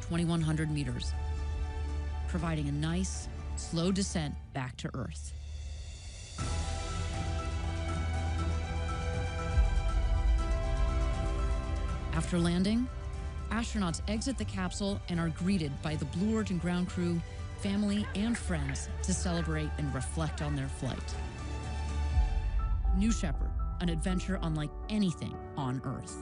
2,100 meters, providing a nice, slow descent back to Earth. After landing, astronauts exit the capsule and are greeted by the Blue Origin ground crew, family, and friends to celebrate and reflect on their flight. New Shepard, an adventure unlike anything on Earth.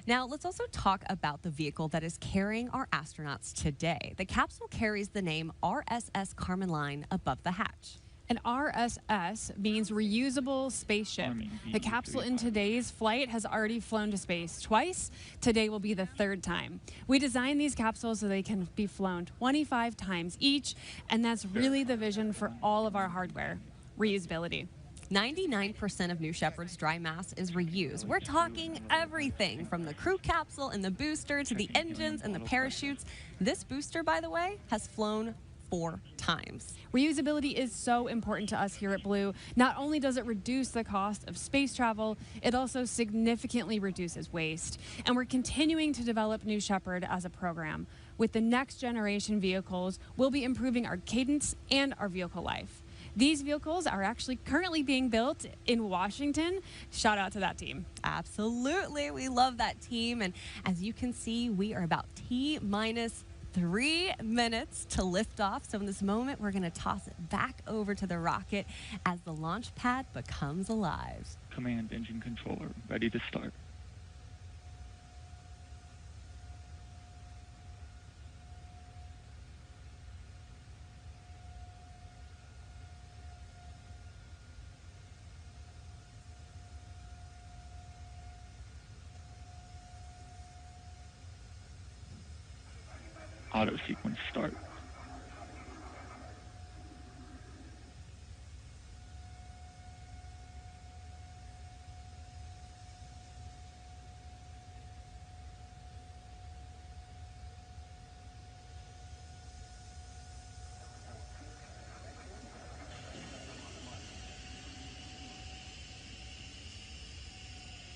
Now, let's also talk about the vehicle that is carrying our astronauts today. The capsule carries the name RSS Carmen Line above the hatch. An RSS means reusable spaceship. The capsule in today's flight has already flown to space twice. Today will be the third time. We designed these capsules so they can be flown 25 times each, and that's really the vision for all of our hardware, reusability. 99% of New Shepard's dry mass is reused. We're talking everything from the crew capsule and the booster to the engines and the parachutes. This booster, by the way, has flown 4 times. Reusability is so important to us here at Blue. Not only does it reduce the cost of space travel, it also significantly reduces waste. And we're continuing to develop New Shepard as a program. With the next generation vehicles, we'll be improving our cadence and our vehicle life. These vehicles are actually currently being built in Washington. Shout out to that team. Absolutely. We love that team. And as you can see, we are about T-minus 3 minutes to lift off. So in this moment, we're going to toss it back over to the rocket as the launch pad becomes alive. Command engine controller, ready to start. Auto sequence start.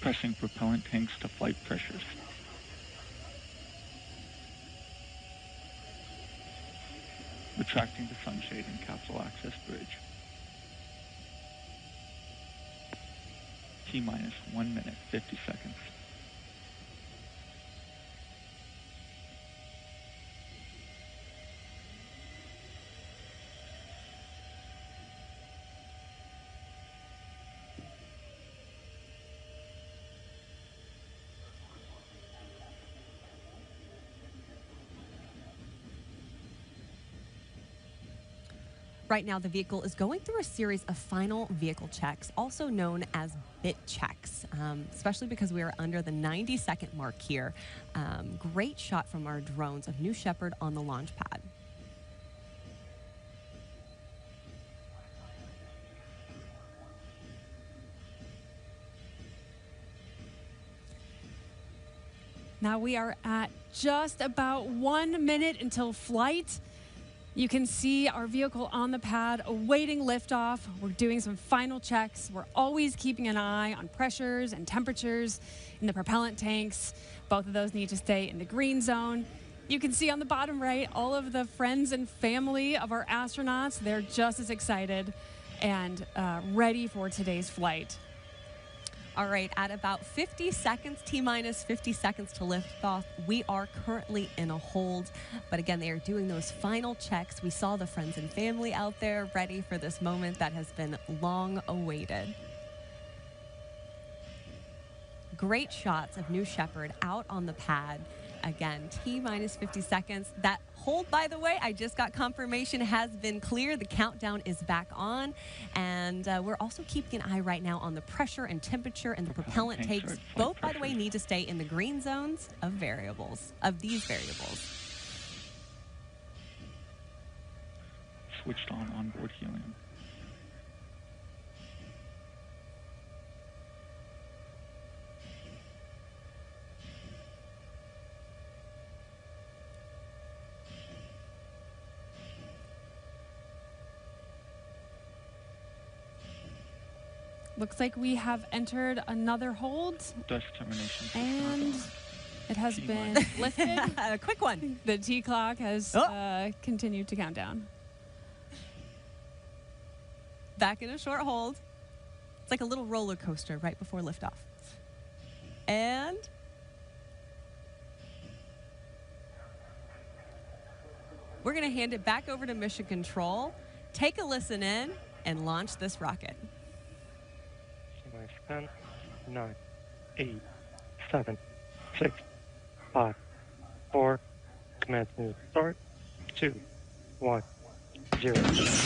Pressing propellant tanks to flight pressures. Retracting the sunshade and capsule access bridge. T-minus 1 minute, 50 seconds. Right now, the vehicle is going through a series of final vehicle checks, also known as bit checks, especially because we are under the 90-second mark here. Great shot from our drones of New Shepard on the launch pad. Now we are at just about 1 minute until flight. You can see our vehicle on the pad awaiting liftoff. We're doing some final checks. We're always keeping an eye on pressures and temperatures in the propellant tanks. Both of those need to stay in the green zone. You can see on the bottom right all of the friends and family of our astronauts. They're just as excited and ready for today's flight. All right, at about 50 seconds, T-minus 50 seconds to lift off, we are currently in a hold. But again, they are doing those final checks. We saw the friends and family out there ready for this moment that has been long awaited. Great shots of New Shepard out on the pad. Again, T-minus 50 seconds. That hold, by the way, I just got confirmation has been clear. The countdown is back on. And we're also keeping an eye right now on the pressure and temperature and the propellant tanks. Both, by the way, need to stay in the green zones of these variables. Switched on onboard helium. Looks like we have entered another hold, Dust termination. and it has been lifted. A quick one. The T clock has continued to count down. Back in a short hold. It's like a little roller coaster right before liftoff. And we're going to hand it back over to Mission Control, take a listen in, and launch this rocket. 10, 9, 8, 7, 6, 5, 4, command smooth start, 2, 1, 0. Mission.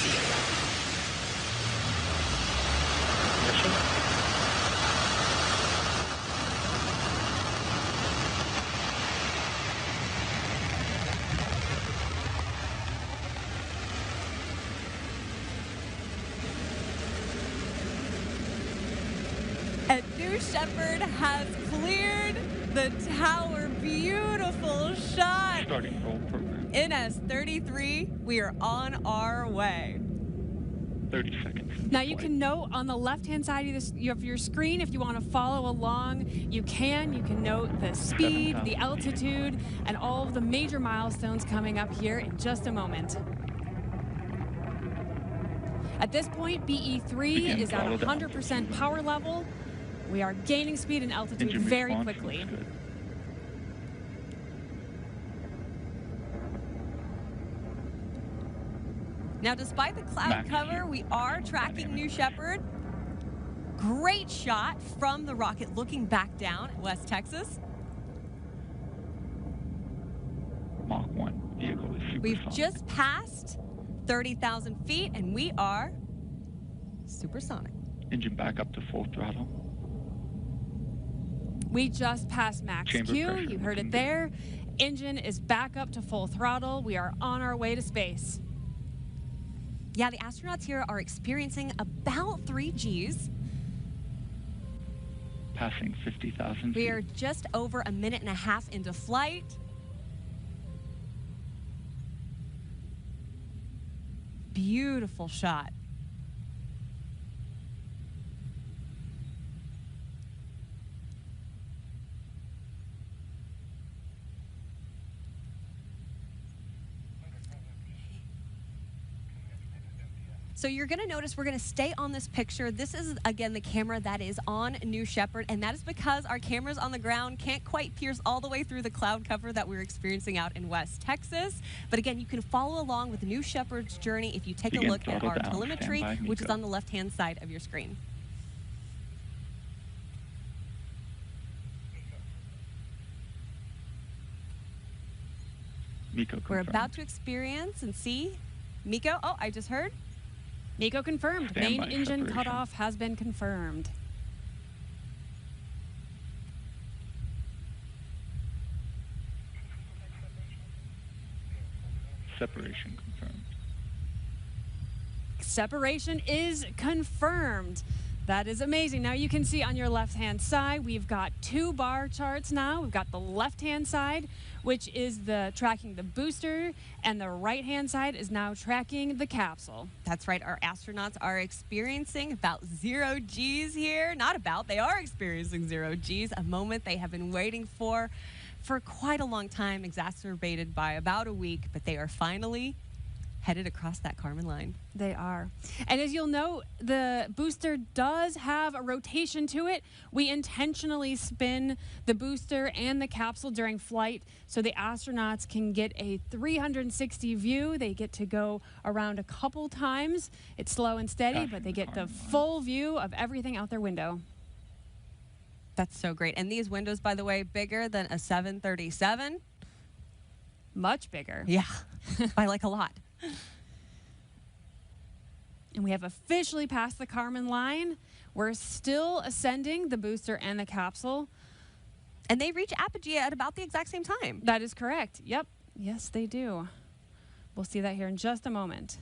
And New Shepard has cleared the tower. Beautiful shot. Starting roll program. NS-33, we are on our way. 30 seconds. Now you can note on the left-hand side of your screen, if you want to follow along, you can. You can note the speed, the altitude, and all of the major milestones coming up here in just a moment. At this point, BE3 is at 100% power level. We are gaining speed and altitude very quickly. Now, despite the cloud cover, we are tracking New Shepard. Great shot from the rocket looking back down at West Texas. Mach 1 vehicle is supersonic. We've just passed 30,000 feet, and we are supersonic. Engine back up to full throttle. We just passed max Chamber Q. pressure You heard it there. Engine is back up to full throttle. We are on our way to space. Yeah, the astronauts here are experiencing about 3 Gs. Passing 50,000 feet. We are just over a minute and a half into flight. Beautiful shot. So you're going to notice we're going to stay on this picture. This is, again, the camera that is on New Shepard, and that is because our cameras on the ground can't quite pierce all the way through the cloud cover that we're experiencing out in West Texas. But again, you can follow along with New Shepard's journey if you take a look at our telemetry, which is on the left-hand side of your screen. MECO We're confirmed. about to experience and see MECO. Oh, I just heard. MECO confirmed. Standby Main engine separation. cutoff has been confirmed. Separation confirmed. Separation is confirmed. That is amazing. Now you can see on your left-hand side, we've got 2 bar charts now. We've got the left-hand side, which is the tracking the booster, and the right-hand side is now tracking the capsule. That's right. Our astronauts are experiencing about 0 Gs here. Not about, they are experiencing 0 Gs, a moment they have been waiting for quite a long time, exacerbated by about a week, but they are finally headed across that Kármán line. They are. And as you'll note, the booster does have a rotation to it. We intentionally spin the booster and the capsule during flight so the astronauts can get a 360 view. They get to go around a couple times. It's slow and steady, but they get the full view of everything out their window. That's so great. And these windows, by the way, bigger than a 737. Much bigger. Yeah, by like a lot. And we have officially passed the Kármán line. We're still ascending the booster and the capsule. And they reach apogee at about the exact same time. That is correct. Yep. Yes, they do. We'll see that here in just a moment.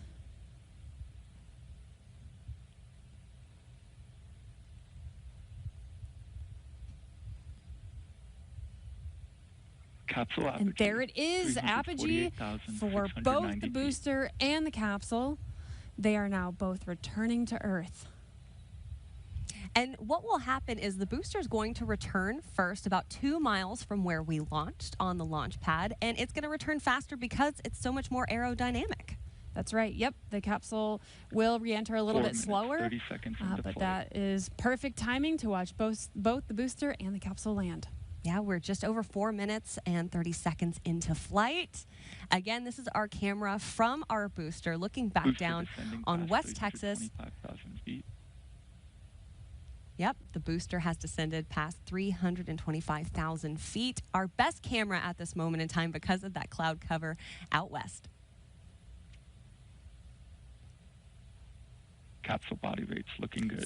Capsule apogee. And there it is, apogee for both the booster and the capsule. They are now both returning to Earth. And what will happen is the booster is going to return first about 2 miles from where we launched on the launch pad, and it's going to return faster because it's so much more aerodynamic. That's right. Yep. The capsule will re-enter a little 4 bit minutes, slower. 30 seconds into But flight. that is perfect timing to watch both the booster and the capsule land. Yeah, we're just over 4 minutes and 30 seconds into flight. Again, this is our camera from our booster looking back Booster down descending on past West Texas. 325,000 feet. Yep, the booster has descended past 325,000 feet. Our best camera at this moment in time because of that cloud cover out west. Capsule body rates looking good.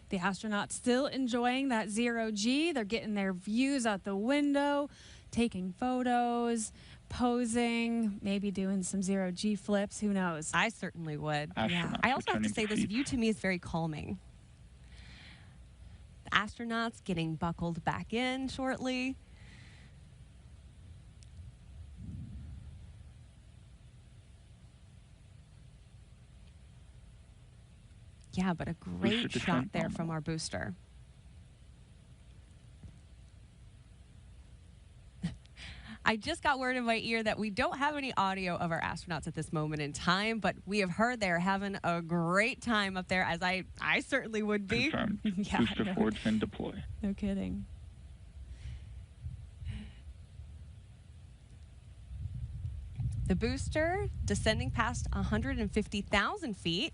The astronauts still enjoying that 0G. They're getting their views out the window, taking photos, posing, maybe doing some 0G flips. Who knows? I certainly would. Astronauts I also have to returning say to this seats. view to me is very calming. The astronauts getting buckled back in shortly. Yeah, but a great Booster shot descent there from nominal. our booster. I just got word in my ear that we don't have any audio of our astronauts at this moment in time, but we have heard they're having a great time up there, as I certainly would be. Confirmed. Yeah, Booster no. forward fin deploy. No kidding. The booster descending past 150,000 feet.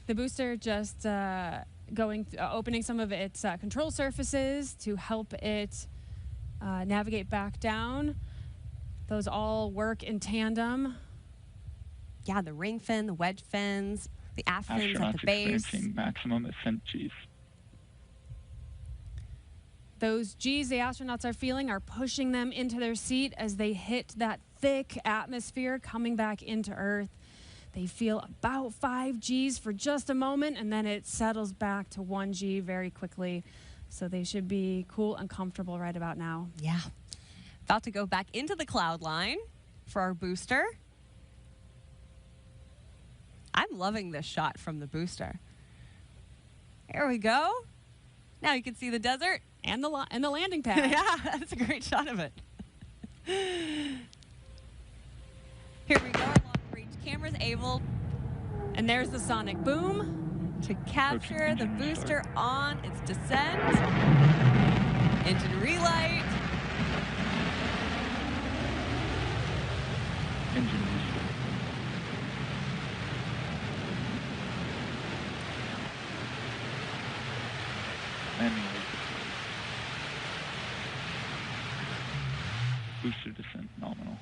The booster just opening some of its control surfaces to help it navigate back down. Those all work in tandem. Yeah, the ring fin, the wedge fins, the aft fins at Astronauts the base. experiencing maximum ascent Gs. Those G's the astronauts are feeling are pushing them into their seat as they hit that thick atmosphere coming back into Earth. They feel about 5 Gs for just a moment, and then it settles back to 1 G very quickly. So they should be cool and comfortable right about now. Yeah. About to go back into the cloud line for our booster. I'm loving this shot from the booster. There we go. Now you can see the desert. And the landing pad. Yeah, that's a great shot of it. Here we go. Our long-range camera's able And there's the sonic boom. to capture the booster on its descent. Engine relight. Engine restart. Landing rate deployed. Booster descent nominal.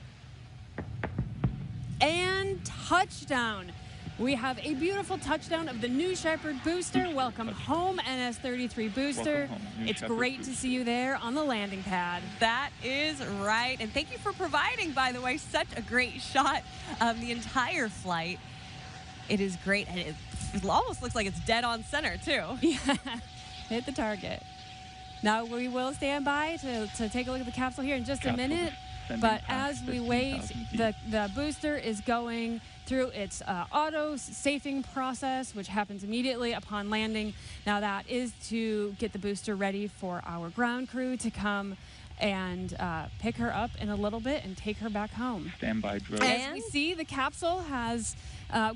And touchdown. We have a beautiful touchdown of the New Shepard booster. Booster Welcome touchdown. home, NS-33 booster. Welcome home, New It's Shepard great to booster. see you there on the landing pad. That is right. And thank you for providing, by the way, such a great shot of the entire flight. It is great. And it almost looks like it's dead on center, too. Yeah, hit the target. Now we will stand by to take a look at the capsule here in just a Capsule minute. descending But past as we wait, 15,000 feet. the booster is going through its auto safing process, which happens immediately upon landing. Now that is to get the booster ready for our ground crew to come and pick her up in a little bit and take her back home. Standby drill. As we see, the capsule has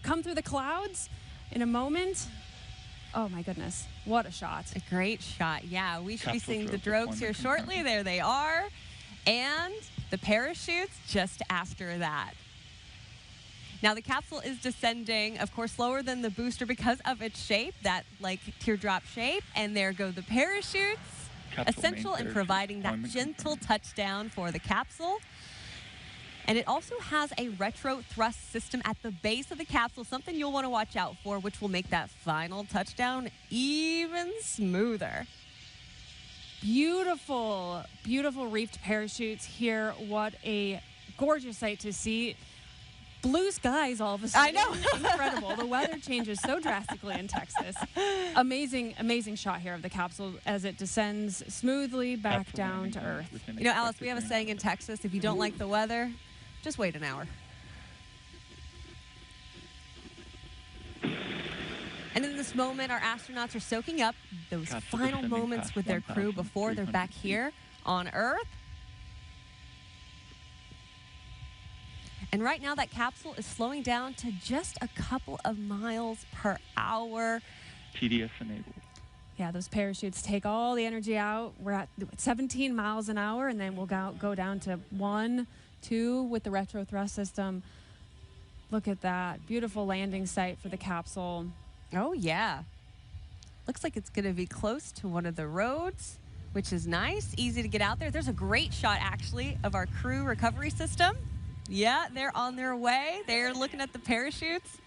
come through the clouds in a moment. Oh my goodness, what a shot. A great shot. Yeah, we should be Capsule seeing the drill drogues here deployment shortly. confirmed. There they are. And the parachutes just after that. Now the capsule is descending, of course, slower than the booster because of its shape, that like teardrop shape. And there go the parachutes, Capsule essential main in parachute providing that deployment gentle confirmed. touchdown for the capsule. And it also has a retro thrust system at the base of the capsule, something you'll want to watch out for, which will make that final touchdown even smoother. Beautiful, beautiful reefed parachutes here. What a gorgeous sight to see. Blue skies all of a sudden. I know. Incredible. The weather changes so drastically in Texas. Amazing, amazing shot here of the capsule as it descends smoothly back Capsule down landing to zone Earth. within You know, Alice, expected we have a range. saying in Texas, if you don't like the weather, just wait an hour. And in this moment, our astronauts are soaking up those final moments with their crew before they're back here on Earth. And right now, that capsule is slowing down to just a couple of miles per hour. TDS enabled. Yeah, those parachutes take all the energy out. We're at 17 miles an hour, and then we'll go down to 1, 2 with the retro thrust system. Look at that. Beautiful landing site for the capsule. Oh, yeah. Looks like it's going to be close to one of the roads, which is nice. Easy to get out there. There's a great shot, actually, of our crew recovery system. Yeah, they're on their way. They're looking at the parachutes.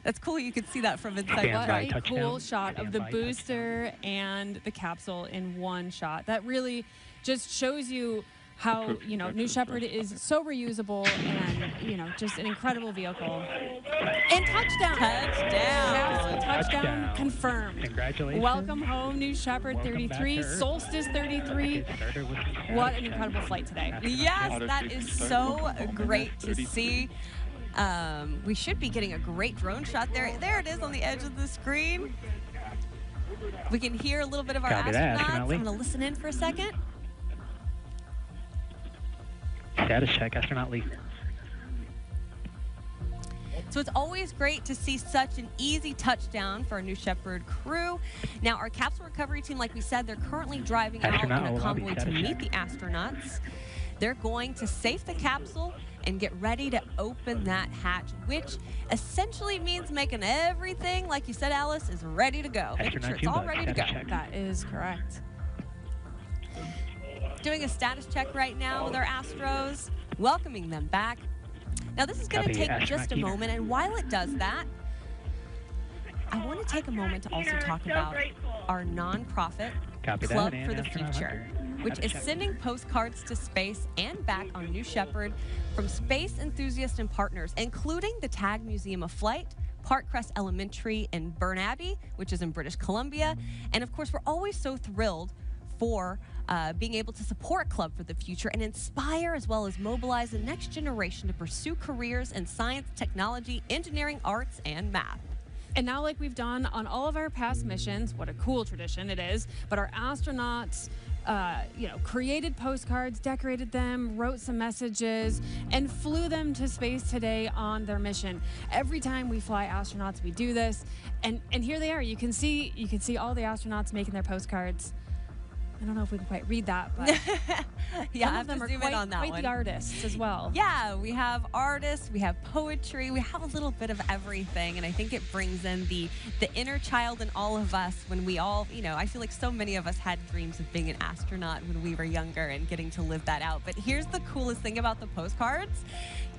That's cool. You can see that from inside. What a cool shot of the booster and the capsule in one shot. That really just shows you how, you know, New Shepard is so reusable and, you know, just an incredible vehicle. And touchdown. Touchdown confirmed. Congratulations. Welcome home, New Shepard 33, Solstice 33. What an incredible flight today. Yes, that is so great to see. We should be getting a great drone shot there. There it is on the edge of the screen. We can hear a little bit of our astronauts. I'm going to listen in for a second. Status check, astronaut Lee. So it's always great to see such an easy touchdown for our New Shepard crew. Now, our capsule recovery team, like we said, they're currently driving out in a convoy to meet the astronauts. They're going to safe the capsule and get ready to open that hatch, which essentially means making everything, like you said, Alice, is ready to go. Making sure it's all ready to go. That is correct. Doing a status check right now with our Astros, welcoming them back. Now, this is going to take just a moment, and while it does that, I want to take a moment to also talk about our nonprofit Club for the Future, which is sending postcards to space and back on New Shepard from space enthusiasts and partners, including the Tag Museum of Flight, Parkcrest Elementary in Burnaby, which is in British Columbia. And of course, we're always so thrilled for being able to support Club for the Future and inspire as well as mobilize the next generation to pursue careers in science, technology, engineering, arts, and math. And now, like we've done on all of our past missions, what a cool tradition it is, but our astronauts you know, created postcards, decorated them, wrote some messages, and flew them to space today on their mission. Every time we fly astronauts, we do this, and here they are. You can see all the astronauts making their postcards. I don't know if we can quite read that, but yeah, some of them are quite the artists as well. Yeah, we have artists, we have poetry, we have a little bit of everything, and I think it brings in the inner child in all of us when we all, you know, I feel like so many of us had dreams of being an astronaut when we were younger and getting to live that out. But here's the coolest thing about the postcards.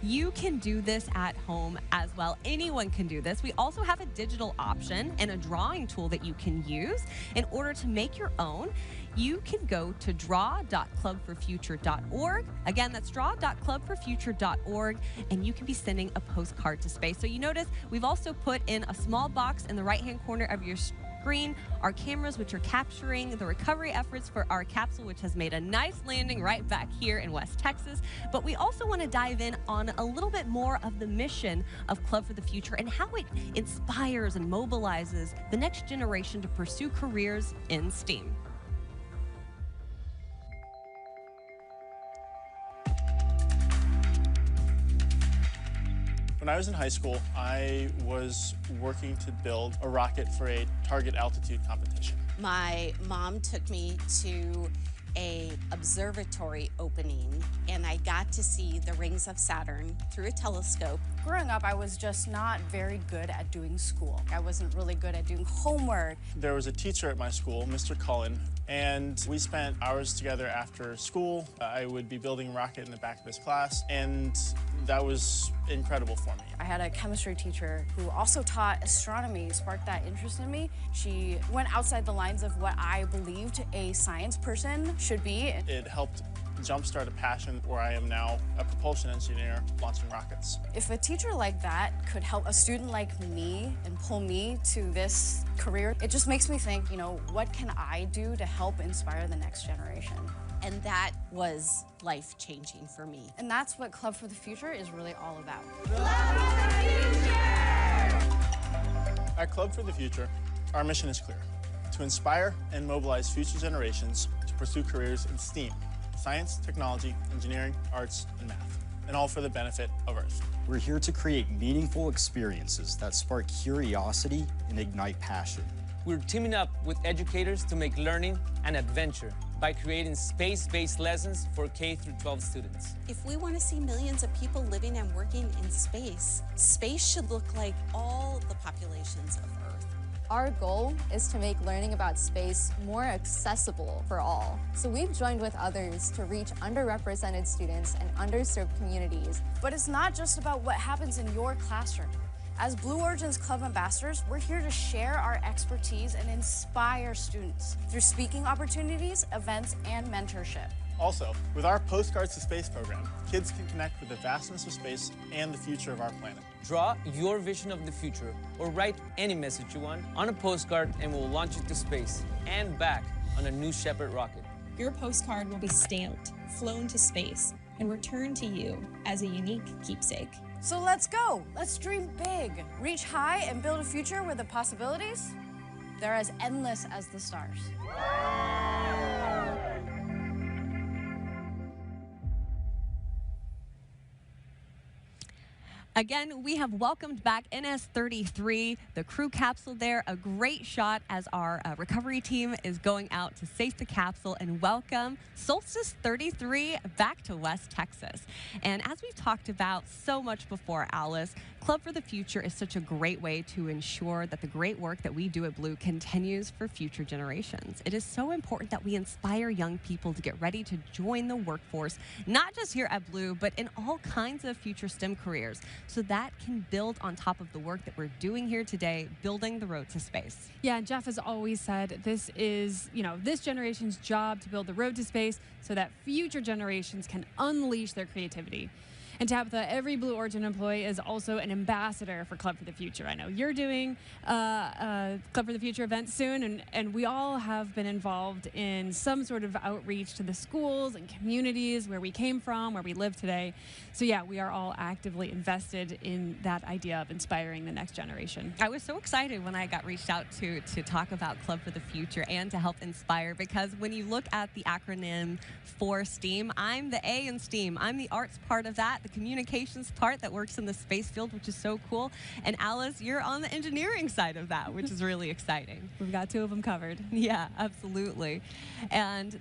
You can do this at home as well. Anyone can do this. We also have a digital option and a drawing tool that you can use in order to make your own. You can go to draw.clubforfuture.org. Again, that's draw.clubforfuture.org, and you can be sending a postcard to space. So you notice we've also put in a small box in the right-hand corner of your screen our cameras, which are capturing the recovery efforts for our capsule, which has made a nice landing right back here in West Texas. But we also want to dive in on a little bit more of the mission of Club for the Future and how it inspires and mobilizes the next generation to pursue careers in STEAM. When I was in high school, I was working to build a rocket for a target altitude competition. My mom took me to a observatory opening, and I got to see the rings of Saturn through a telescope. Growing up, I was just not very good at doing school. I wasn't really good at doing homework. There was a teacher at my school, Mr. Cullen, and we spent hours together after school. I would be building a rocket in the back of his class, and that was incredible for me. I had a chemistry teacher who also taught astronomy, sparked that interest in me. She went outside the lines of what I believed a science person should be. It helped jumpstart a passion where I am now a propulsion engineer launching rockets. If a teacher like that could help a student like me and pull me to this career, it just makes me think, you know, what can I do to help inspire the next generation? And that was life-changing for me. And that's what Club for the Future is really all about. Club for the Future! At Club for the Future, our mission is clear: to inspire and mobilize future generations to pursue careers in STEAM, science, technology, engineering, arts, and math, and all for the benefit of Earth. We're here to create meaningful experiences that spark curiosity and ignite passion. We're teaming up with educators to make learning an adventure by creating space-based lessons for K-12 students. If we want to see millions of people living and working in space, space should look like all the populations of Earth. Our goal is to make learning about space more accessible for all. So we've joined with others to reach underrepresented students and underserved communities. But it's not just about what happens in your classroom. As Blue Origin's Club Ambassadors, we're here to share our expertise and inspire students through speaking opportunities, events, and mentorship. Also, with our Postcards to Space program, kids can connect with the vastness of space and the future of our planet. Draw your vision of the future or write any message you want on a postcard and we'll launch it to space and back on a New Shepard rocket. Your postcard will be stamped, flown to space, and returned to you as a unique keepsake. So let's go. Let's dream big, reach high, and build a future where the possibilities, they're as endless as the stars. Again, we have welcomed back NS-33, the crew capsule there. A great shot as our recovery team is going out to safe the capsule and welcome Solstice 33 back to West Texas. And as we've talked about so much before, Alice, Club for the Future is such a great way to ensure that the great work that we do at Blue continues for future generations. It is so important that we inspire young people to get ready to join the workforce, not just here at Blue, but in all kinds of future STEM careers, so that can build on top of the work that we're doing here today, building the road to space. Yeah, and Jeff has always said this is, this generation's job to build the road to space so that future generations can unleash their creativity. And Tabitha, every Blue Origin employee is also an ambassador for Club for the Future. I know you're doing a Club for the Future event soon, and we all have been involved in some sort of outreach to the schools and communities where we came from, where we live today. So yeah, we are all actively invested in that idea of inspiring the next generation. I was so excited when I got reached out to talk about Club for the Future and to help inspire, because when you look at the acronym for STEAM, I'm the A in STEAM. I'm the arts part of that, the communications part that works in the space field, which is so cool. And Alice, you're on the engineering side of that, which is really exciting. We've got two of them covered. Yeah, absolutely. And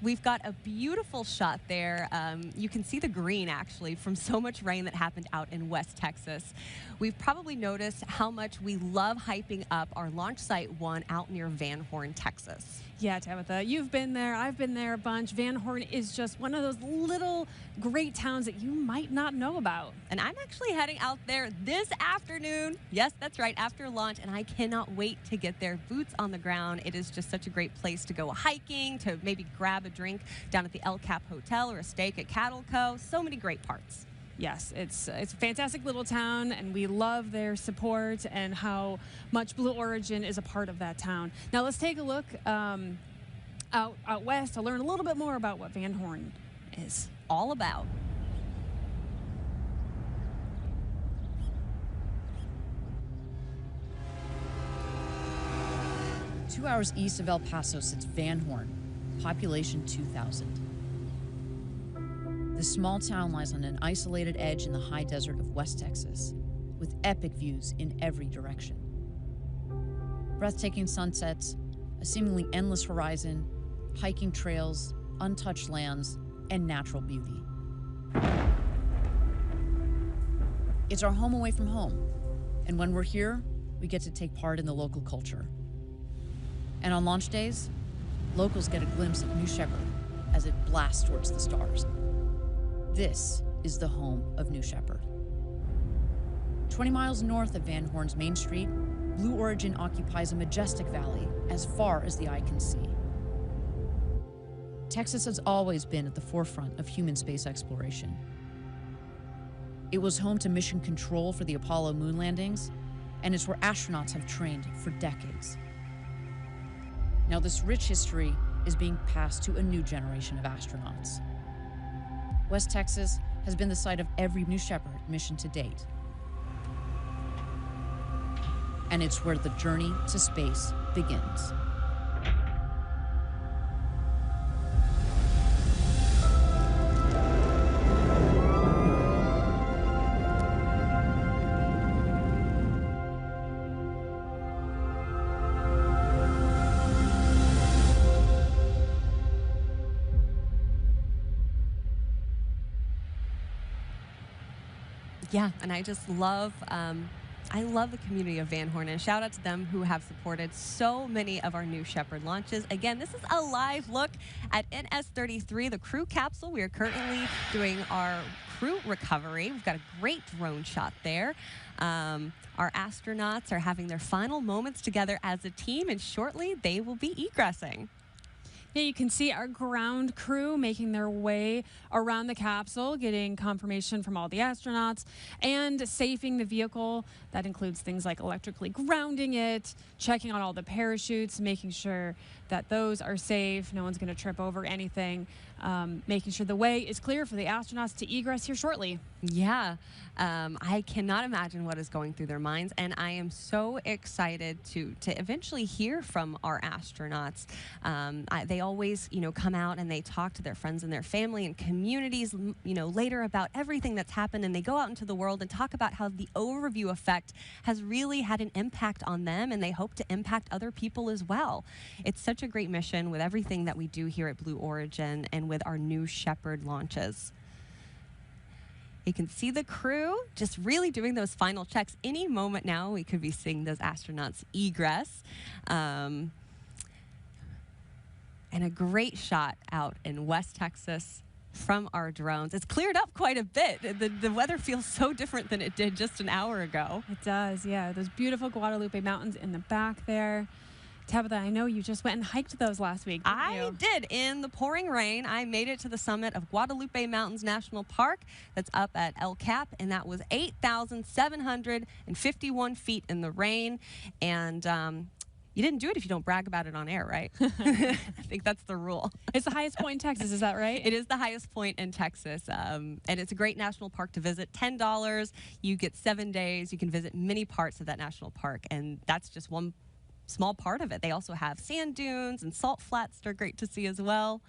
we've got a beautiful shot there. You can see the green, actually, from so much rain that happened out in West Texas. We've probably noticed how much we love hyping up our launch site 1 out near Van Horn, Texas. Yeah, Tabitha, you've been there. I've been there a bunch. Van Horn is just one of those little great towns that you might not know about. And I'm actually heading out there this afternoon. Yes, that's right, after lunch, and I cannot wait to get there. Boots on the ground. It is just such a great place to go hiking, to maybe grab a drink down at the El Cap Hotel or a steak at Cattle Co. So many great parts. Yes, it's a fantastic little town, and we love their support and how much Blue Origin is a part of that town. Now let's take a look out west to learn a little bit more about what Van Horn is all about. Two hours east of El Paso sits Van Horn, population 2,000. The small town lies on an isolated edge in the high desert of West Texas, with epic views in every direction. Breathtaking sunsets, a seemingly endless horizon, hiking trails, untouched lands, and natural beauty. It's our home away from home, and when we're here, we get to take part in the local culture. And on launch days, locals get a glimpse of New Shepard as it blasts towards the stars. This is the home of New Shepard. 20 miles north of Van Horn's Main Street, Blue Origin occupies a majestic valley as far as the eye can see. Texas has always been at the forefront of human space exploration. It was home to mission control for the Apollo moon landings, and it's where astronauts have trained for decades. Now, this rich history is being passed to a new generation of astronauts. West Texas has been the site of every New Shepard mission to date. and it's where the journey to space begins. Yeah, and I just love, I love the community of Van Horn, and shout out to them who have supported so many of our New Shepard launches. Again, this is a live look at NS-33, the crew capsule. We are currently doing our crew recovery. We've got a great drone shot there. Our astronauts are having their final moments together as a team, and shortly they will be egressing. Yeah, you can see our ground crew making their way around the capsule, getting confirmation from all the astronauts and safing the vehicle. That includes things like electrically grounding it, checking on all the parachutes, making sure that those are safe, no one's going to trip over anything, making sure the way is clear for the astronauts to egress here shortly. Yeah, I cannot imagine what is going through their minds, and I am so excited to eventually hear from our astronauts. They always, come out and they talk to their friends and their family and communities, later about everything that's happened, and they go out into the world and talk about how the overview effect has really had an impact on them, and they hope to impact other people as well. It's such a great mission with everything that we do here at Blue Origin and with our New Shepard launches. You can see the crew just really doing those final checks. Any moment now, we could be seeing those astronauts egress. And a great shot out in West Texas from our drones. It's cleared up quite a bit. The weather feels so different than it did just an hour ago. It does, yeah. Those beautiful Guadalupe Mountains in the back there. Tabitha, I know you just went and hiked those last week, didn't you? I did. In the pouring rain, I made it to the summit of Guadalupe Mountains National Park. That's up at El Cap, and that was 8,751 feet in the rain. And you didn't do it if you don't brag about it on air, right? I think that's the rule. It's the highest point in Texas, is that right? It is the highest point in Texas, and it's a great national park to visit. $10, you get 7 days. You can visit many parts of that national park, and that's just one small part of it. They also have sand dunes and salt flats that are great to see as well.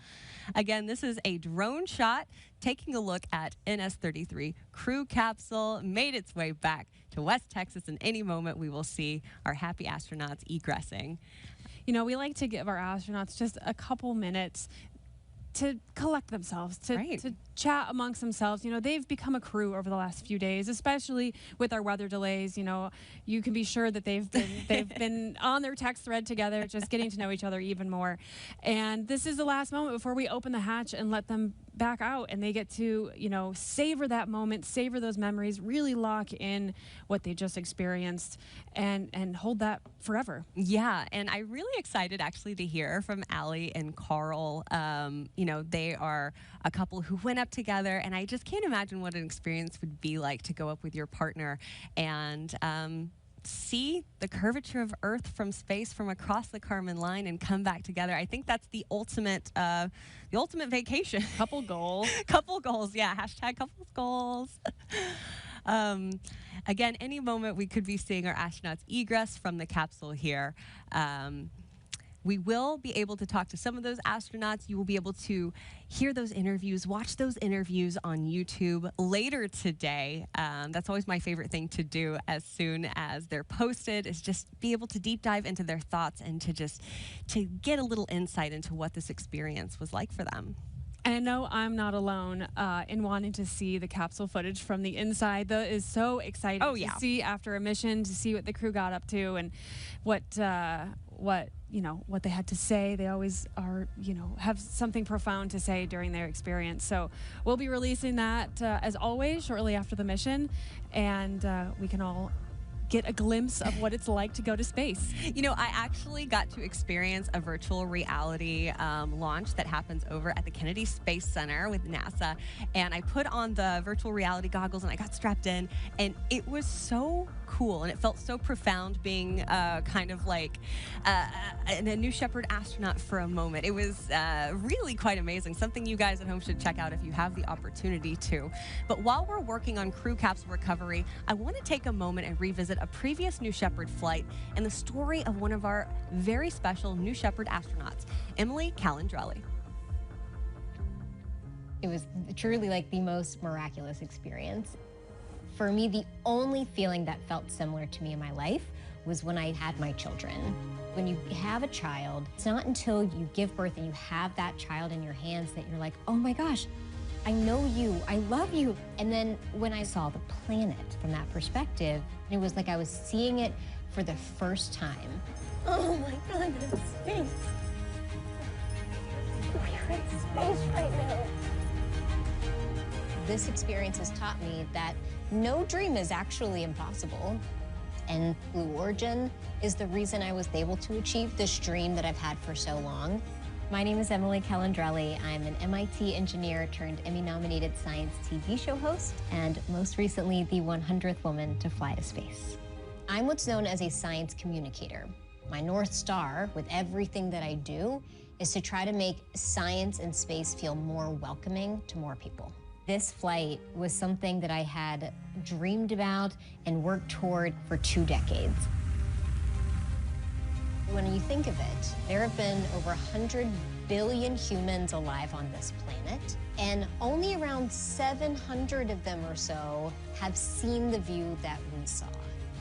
Again, this is a drone shot taking a look at NS-33 crew capsule, made its way back to West Texas, and any moment we will see our happy astronauts egressing. We like to give our astronauts just a couple minutes to collect themselves, to chat amongst themselves. They've become a crew over the last few days, especially with our weather delays. You can be sure that they've been on their text thread together, just getting to know each other even more. And this is the last moment before we open the hatch and let them back out, and they get to, savor that moment, savor those memories, really lock in what they just experienced and hold that forever. Yeah, and I'm really excited actually to hear from Allie and Carl. They are a couple who went up together, and I just can't imagine what an experience would be like to go up with your partner and see the curvature of Earth from space from across the Kármán line and come back together. I think that's the ultimate vacation. Couple goals. Couple goals, yeah. Hashtag couples goals. Again, any moment we could be seeing our astronauts egress from the capsule here. We will be able to talk to some of those astronauts. You will be able to hear those interviews, watch those interviews on YouTube later today. That's always my favorite thing to do as soon as they're posted, is just be able to deep dive into their thoughts and to get a little insight into what this experience was like for them. And I know I'm not alone in wanting to see the capsule footage from the inside. That is so exciting to see after a mission, to see what the crew got up to and what they had to say. They always are, have something profound to say during their experience. So we'll be releasing that as always shortly after the mission, and we can all get a glimpse of what it's like to go to space. I actually got to experience a virtual reality launch that happens over at the Kennedy Space Center with NASA, and I put on the virtual reality goggles and I got strapped in, and it was so cool, and it felt so profound being kind of like a New Shepard astronaut for a moment. It was really quite amazing, something you guys at home should check out if you have the opportunity to. But while we're working on crew capsule recovery, I want to take a moment and revisit revisit a previous New Shepard flight and the story of one of our very special New Shepard astronauts, Emily Calandrelli. It was truly like the most miraculous experience. For me, the only feeling that felt similar to me in my life was when I had my children. When you have a child, it's not until you give birth and you have that child in your hands that you're like, oh my gosh, I know you, I love you. And then when I saw the planet from that perspective, it was like I was seeing it for the first time. Oh my goodness, space. We're in space right now. This experience has taught me that no dream is actually impossible. And Blue Origin is the reason I was able to achieve this dream that I've had for so long. My name is Emily Calandrelli. I'm an MIT engineer turned Emmy-nominated science TV show host, and most recently, the 100th woman to fly to space. I'm what's known as a science communicator. My North Star with everything that I do is to try to make science and space feel more welcoming to more people. This flight was something that I had dreamed about and worked toward for 2 decades. When you think of it, there have been over 100 billion humans alive on this planet, and only around 700 of them or so have seen the view that we saw.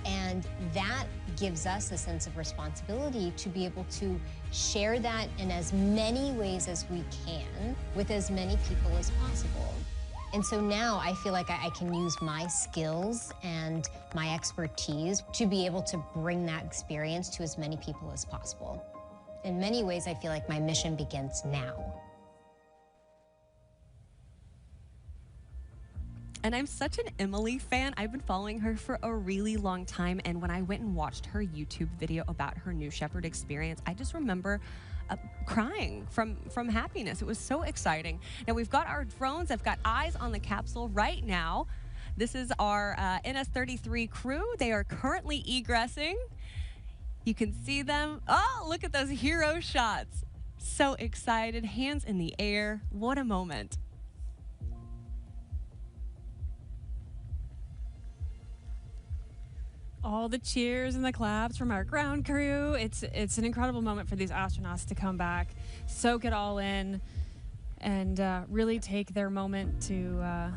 And that gives us a sense of responsibility to be able to share that in as many ways as we can with as many people as possible. And so now I feel like I can use my skills and my expertise to be able to bring that experience to as many people as possible. In many ways, I feel like my mission begins now. And I'm such an Emily fan. I've been following her for a really long time. And when I went and watched her YouTube video about her New Shepard experience, I just remember crying from happiness. It was so exciting. Now we've got our drones. I've got eyes on the capsule right now. This is our NS-33 crew. They are currently egressing. You can see them. Oh, look at those hero shots. So excited, hands in the air. What a moment. All the cheers and the claps from our ground crew. It's an incredible moment for these astronauts to come back, soak it all in, and really take their moment to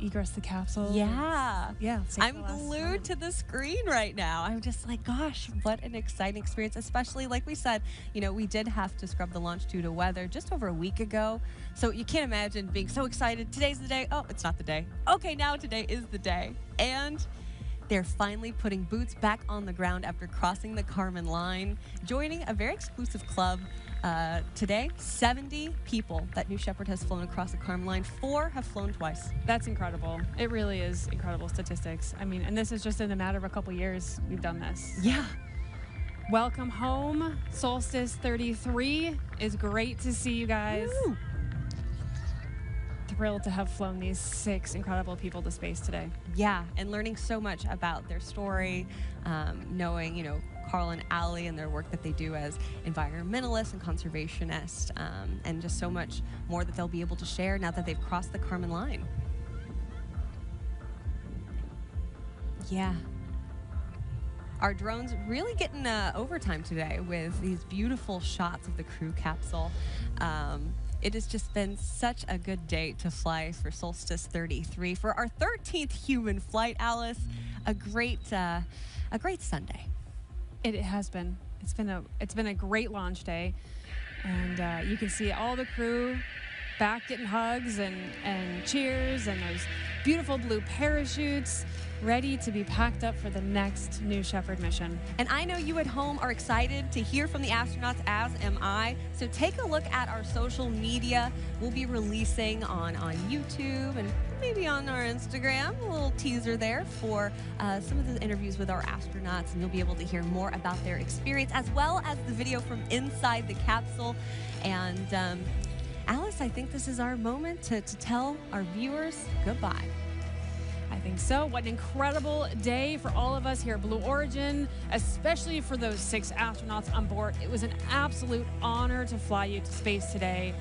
egress the capsule. Yeah. Yeah. I'm glued to the screen right now. I'm just like, gosh, what an exciting experience, especially like we said, you know, we did have to scrub the launch due to weather just over a week ago. So you can't imagine being so excited. Today's the day. Oh, it's not the day. Okay, now today is the day. And they're finally putting boots back on the ground after crossing the Kármán line, joining a very exclusive club. Today, 70 people that New Shepard has flown across the Kármán line. 4 have flown twice. That's incredible. It really is incredible statistics. I mean, and this is just in a matter of a couple years we've done this. Yeah. Welcome home, Solstice 33. It's great to see you guys. Woo. Thrilled to have flown these 6 incredible people to space today. Yeah, and learning so much about their story, knowing, you know, Carl and Allie and their work that they do as environmentalists and conservationists, and just so much more that they'll be able to share now that they've crossed the Kármán line. Yeah. Our drones really getting overtime today with these beautiful shots of the crew capsule. It has just been such a good day to fly for Solstice 33 for our 13th human flight, Alice. A great Sunday. It has been. It's been a great launch day, and you can see all the crew back getting hugs and cheers, and those beautiful blue parachutes ready to be packed up for the next New Shepard mission. And I know you at home are excited to hear from the astronauts, as am I. So take a look at our social media. We'll be releasing on YouTube and maybe on our Instagram, a little teaser there for some of the interviews with our astronauts, and you'll be able to hear more about their experience, as well as the video from inside the capsule. And Alice, I think this is our moment to tell our viewers goodbye. I think so. What an incredible day for all of us here at Blue Origin, especially for those 6 astronauts on board. It was an absolute honor to fly you to space today.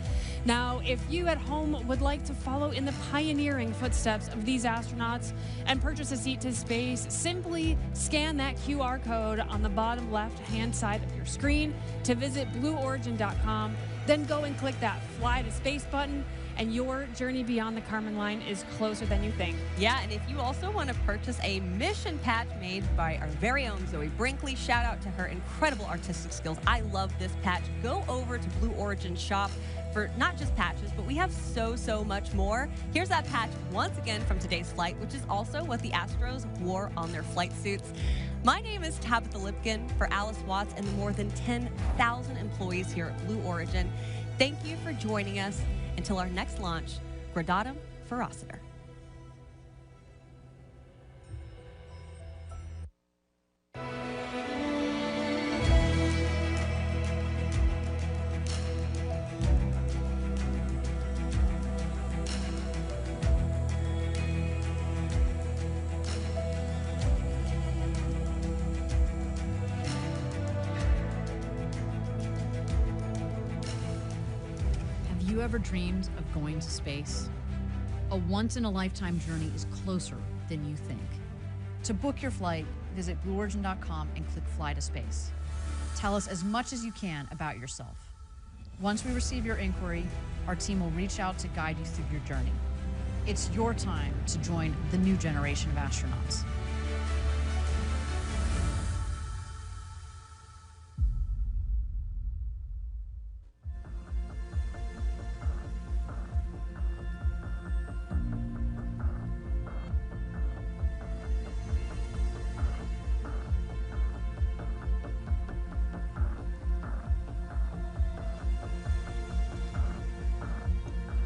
Now, if you at home would like to follow in the pioneering footsteps of these astronauts and purchase a seat to space, simply scan that QR code on the bottom left-hand side of your screen to visit blueorigin.com. Then go and click that Fly to Space button, and your journey beyond the Kármán line is closer than you think. Yeah, and if you also want to purchase a mission patch made by our very own Zoe Brinkley, shout out to her incredible artistic skills. I love this patch. Go over to Blue Origin shop for not just patches, but we have so much more. Here's that patch once again from today's flight, which is also what the Astros wore on their flight suits. My name is Tabitha Lipkin for Alice Watts and the more than 10,000 employees here at Blue Origin. Thank you for joining us. Until our next launch, Gradatum Ferociter. Have you ever dreamed of going to space? A once-in-a-lifetime journey is closer than you think. To book your flight, visit blueorigin.com and click Fly to Space. Tell us as much as you can about yourself. Once we receive your inquiry, our team will reach out to guide you through your journey. It's your time to join the new generation of astronauts.